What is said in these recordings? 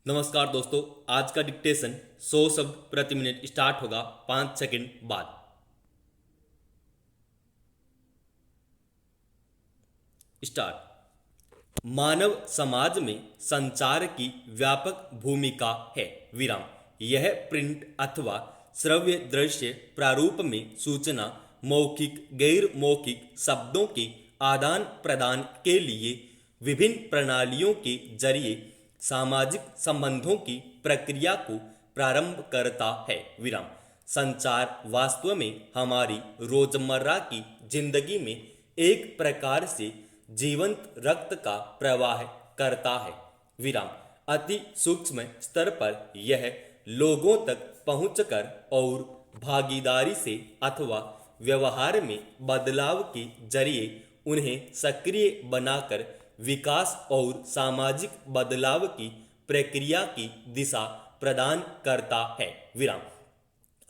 नमस्कार दोस्तों, आज का डिक्टेशन 100 शब्द प्रति मिनट स्टार्ट होगा 5 सेकंड बाद। स्टार्ट। मानव समाज में संचार की व्यापक भूमिका है। विराम। यह प्रिंट अथवा श्रव्य दृश्य प्रारूप में सूचना, मौखिक गैर मौखिक शब्दों के आदान प्रदान के लिए विभिन्न प्रणालियों के जरिए सामाजिक संबंधों की प्रक्रिया को प्रारंभ करता है। विराम। संचार वास्तव में हमारी रोजमर्रा की जिंदगी में एक प्रकार से जीवंत रक्त का प्रवाह करता है। विराम। अति सूक्ष्म स्तर पर यह लोगों तक पहुंचकर और भागीदारी से अथवा व्यवहार में बदलाव के जरिए उन्हें सक्रिय बनाकर विकास और सामाजिक बदलाव की प्रक्रिया की दिशा प्रदान करता है। विराम।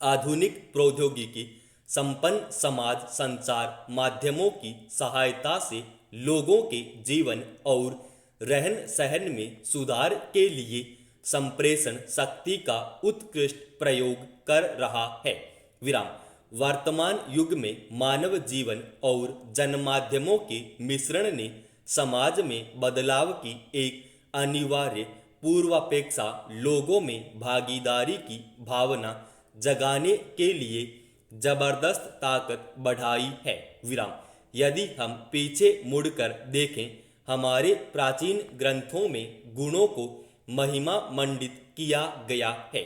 आधुनिक प्रौद्योगिकी संपन्न समाज संचार माध्यमों की सहायता से लोगों के जीवन और रहन सहन में सुधार के लिए संप्रेषण शक्ति का उत्कृष्ट प्रयोग कर रहा है। विराम। वर्तमान युग में मानव जीवन और जनमाध्यमों के मिश्रण ने समाज में बदलाव की एक अनिवार्य पूर्वापेक्षा लोगों में भागीदारी की भावना जगाने के लिए जबरदस्त ताकत बढ़ाई है। विराम। यदि हम पीछे मुड़कर देखें, हमारे प्राचीन ग्रंथों में गुणों को महिमा मंडित किया गया है।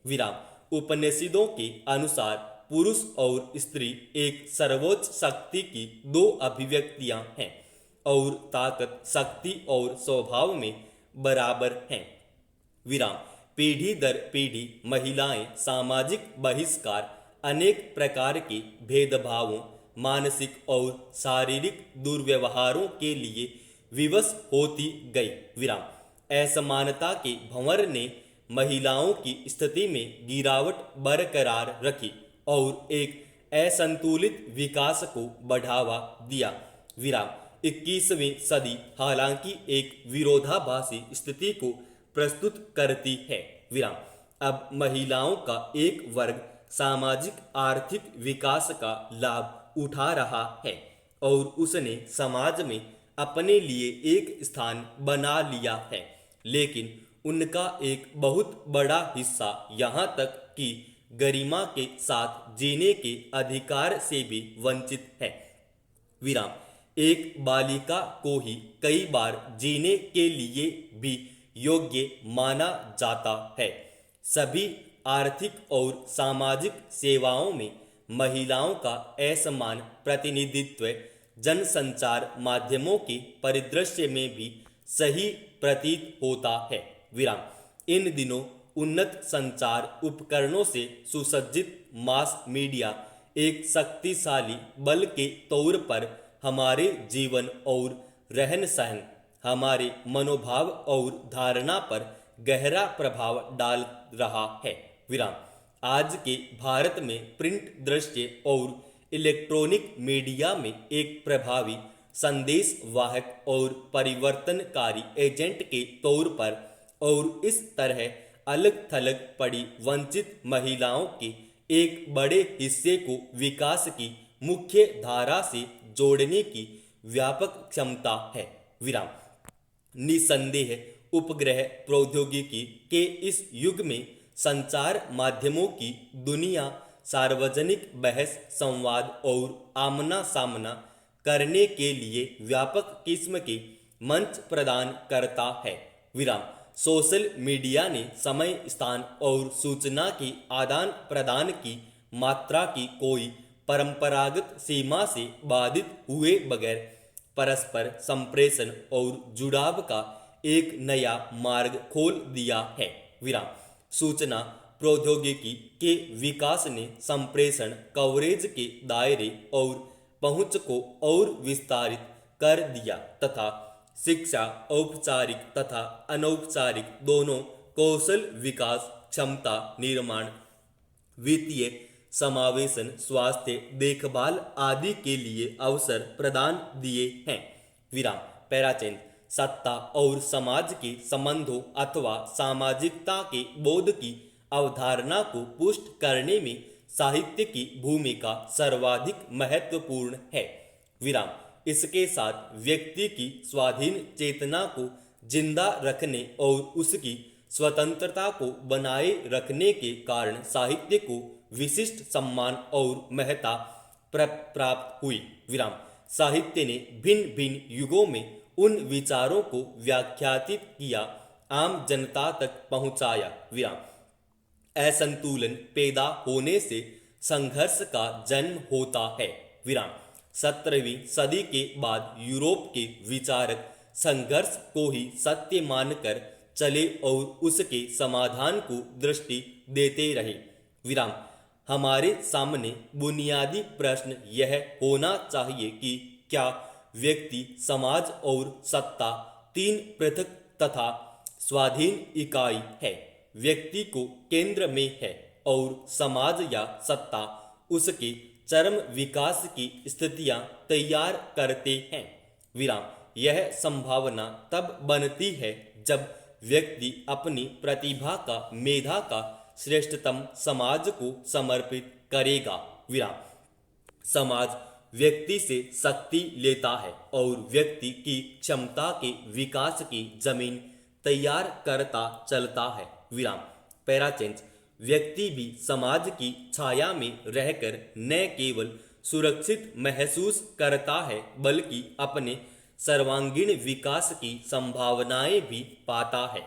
विराम। उपनिषदों के अनुसार पुरुष और स्त्री एक सर्वोच्च शक्ति की दो अभिव्यक्तियां हैं और ताकत, शक्ति और स्वभाव में बराबर हैं। विराम। पीढ़ी दर पीढ़ी महिलाएं सामाजिक बहिष्कार, अनेक प्रकार के भेदभावों, मानसिक और शारीरिक दुर्व्यवहारों के लिए विवश होती गई। विराम। असमानता के भंवर ने महिलाओं की स्थिति में गिरावट बरकरार रखी और एक असंतुलित विकास को बढ़ावा दिया। विराम। 21वीं सदी हालांकि एक विरोधाभासी स्थिति को प्रस्तुत करती है। विराम। अब महिलाओं का एक वर्ग सामाजिक आर्थिक विकास का लाभ उठा रहा है और उसने समाज में अपने लिए एक स्थान बना लिया है, लेकिन उनका एक बहुत बड़ा हिस्सा यहाँ तक कि गरिमा के साथ जीने के अधिकार से भी वंचित है। विराम। एक बालिका को ही कई बार जीने के लिए भी योग्य माना जाता है। सभी आर्थिक और सामाजिक सेवाओं में महिलाओं का असमान प्रतिनिधित्व जनसंचार माध्यमों के परिदृश्य में भी सही प्रतीत होता है। विराम। इन दिनों उन्नत संचार उपकरणों से सुसज्जित मास मीडिया एक शक्तिशाली बल के तौर पर हमारे जीवन और रहन सहन, हमारे मनोभाव और धारणा पर गहरा प्रभाव डाल रहा है। विराम। आज के भारत में प्रिंट, दृश्य और इलेक्ट्रॉनिक मीडिया में एक प्रभावी संदेश वाहक और परिवर्तनकारी एजेंट के तौर पर और इस तरह अलग थलग पड़ी वंचित महिलाओं के एक बड़े हिस्से को विकास की मुख्य धारा से जोड़ने की व्यापक क्षमता है। विराम। निसंदेह उपग्रह प्रौद्योगिकी के इस युग में संचार माध्यमों की दुनिया सार्वजनिक बहस, संवाद और आमना सामना करने के लिए व्यापक किस्म के मंच प्रदान करता है। विराम। सोशल मीडिया ने समय, स्थान और सूचना के आदान प्रदान की मात्रा की कोई परंपरागत सीमा से बाधित हुए बगैर परस्पर संप्रेषण और जुड़ाव का एक नया मार्ग खोल दिया है। विराम। सूचना प्रौद्योगिकी के विकास ने संप्रेषण कवरेज के दायरे और पहुंच को और विस्तारित कर दिया तथा शिक्षा, औपचारिक तथा अनौपचारिक दोनों कौशल विकास, क्षमता निर्माण, वित्तीय समावेशन, स्वास्थ्य देखभाल आदि के लिए अवसर प्रदान दिए हैं। विराम। पैराचेन। सत्ता और समाज के संबंधों अथवा सामाजिकता के बोध की अवधारणा को पुष्ट करने में साहित्य की भूमिका सर्वाधिक महत्वपूर्ण है। विराम। इसके साथ व्यक्ति की स्वाधीन चेतना को जिंदा रखने और उसकी स्वतंत्रता को बनाए रखने के कारण साहित्य को विशिष्ट सम्मान और महत्ता प्राप्त हुई। विराम। साहित्य ने भिन्न भिन्न युगों में उन विचारों को व्याख्यातित किया, आम जनता तक पहुंचाया। विराम। असंतुलन पैदा होने से संघर्ष का जन्म होता है। विराम। 17वीं सदी के बाद यूरोप के विचारक संघर्ष को ही सत्य मानकर चले और उसके समाधान को दृष्टि देते रहे। विराम। हमारे सामने बुनियादी प्रश्न यह होना चाहिए कि क्या व्यक्ति, समाज और सत्ता तीन पृथक तथा स्वाधीन इकाई है? व्यक्ति को केंद्र में है और समाज या सत्ता उसके चरम विकास की स्थितियां तैयार करते हैं। विराम। यह संभावना तब बनती है जब व्यक्ति अपनी प्रतिभा का, मेधा का श्रेष्ठतम समाज को समर्पित करेगा। विराम। समाज व्यक्ति से शक्ति लेता है और व्यक्ति की क्षमता के विकास की जमीन तैयार करता चलता है। विराम। पैराचेंज। व्यक्ति भी समाज की छाया में रहकर न केवल सुरक्षित महसूस करता है बल्कि अपने सर्वांगीण विकास की संभावनाएं भी पाता है।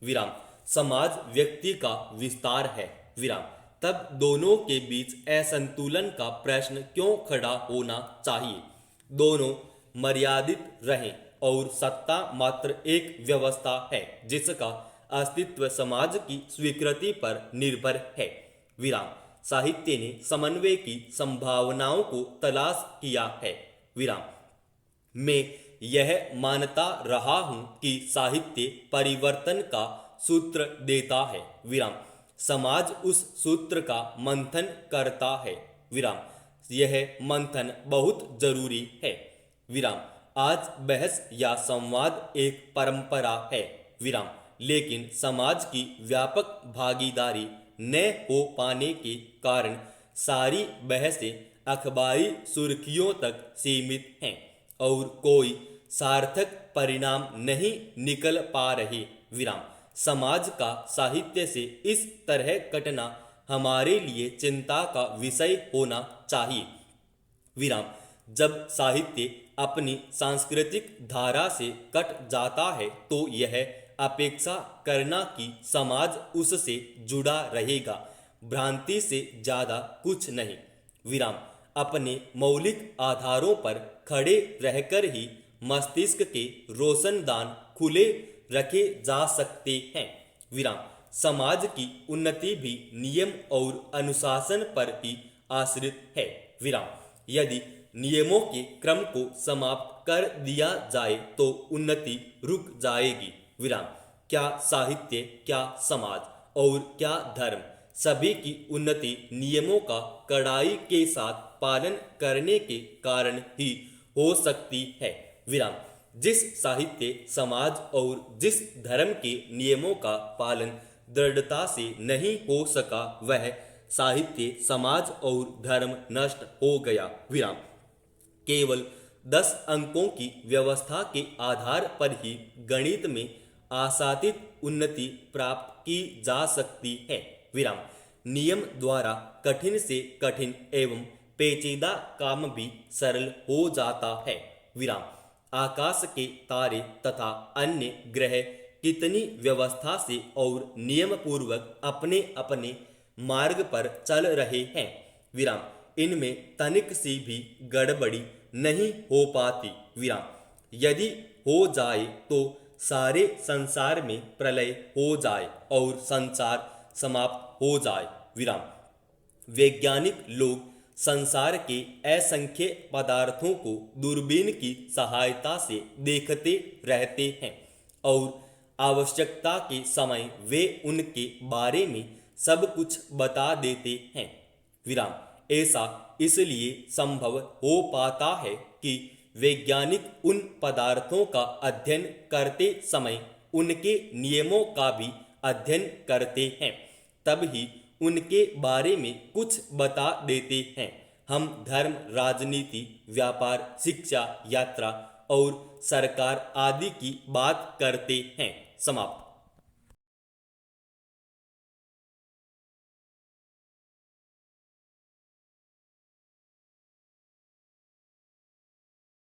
विराम। समाज व्यक्ति का विस्तार है। विराम। तब दोनों के बीच असंतुलन का प्रश्न क्यों खड़ा होना चाहिए? दोनों मर्यादित रहें और सत्ता मात्र एक व्यवस्था है जिसका अस्तित्व समाज की स्वीकृति पर निर्भर है। विराम। साहित्य ने समन्वय की संभावनाओं को तलाश किया है। विराम। मैं यह मानता रहा हूं कि साहित्य परिवर्तन का सूत्र देता है। विराम। समाज उस सूत्र का मंथन करता है। विराम। यह मंथन बहुत जरूरी है। विराम। आज बहस या संवाद एक परंपरा है। विराम। लेकिन समाज की व्यापक भागीदारी न हो पाने के कारण सारी बहसें अखबारी सुर्खियों तक सीमित हैं और कोई सार्थक परिणाम नहीं निकल पा रहे। विराम। समाज का साहित्य से इस तरह कटना हमारे लिए चिंता का विषय होना चाहिए। विराम। जब साहित्य अपनी सांस्कृतिक धारा से कट जाता है तो यह अपेक्षा करना कि समाज उससे जुड़ा रहेगा भ्रांति से ज्यादा कुछ नहीं। विराम। अपने मौलिक आधारों पर खड़े रहकर ही मस्तिष्क के रोशनदान खुले रखे जा सकते हैं। विराम। समाज की उन्नति भी नियम और अनुशासन पर ही आश्रित है। विराम। यदि नियमों के क्रम को समाप्त कर दिया जाए तो उन्नति रुक जाएगी। विराम। क्या साहित्य, क्या समाज और क्या धर्म, सभी की उन्नति नियमों का कड़ाई के साथ पालन करने के कारण ही हो सकती है। विराम। जिस साहित्य, समाज और जिस धर्म के नियमों का पालन दृढ़ता से नहीं हो सका वह साहित्य, समाज और धर्म नष्ट हो गया। विराम। केवल 10 अंकों की व्यवस्था के आधार पर ही गणित में आशातीत उन्नति प्राप्त की जा सकती है। विराम। नियम द्वारा कठिन से कठिन एवं पेचीदा काम भी सरल हो जाता है। विराम। आकाश के तारे तथा अन्य ग्रह कितनी व्यवस्था से और नियम पूर्वक अपने अपने मार्ग पर चल रहे हैं। विराम। इनमें तनिक सी भी गड़बड़ी नहीं हो पाती। विराम। यदि हो जाए तो सारे संसार में प्रलय हो जाए और संसार समाप्त हो जाए। विराम। वैज्ञानिक लोग संसार के असंख्य पदार्थों को दूरबीन की सहायता से देखते रहते हैं और आवश्यकता के समय वे उनके बारे में सब कुछ बता देते हैं। विराम। ऐसा इसलिए संभव हो पाता है कि वैज्ञानिक उन पदार्थों का अध्ययन करते समय उनके नियमों का भी अध्ययन करते हैं, तब ही उनके बारे में कुछ बता देते हैं। हम धर्म, राजनीति, व्यापार, शिक्षा, यात्रा और सरकार आदि की बात करते हैं। समाप्त।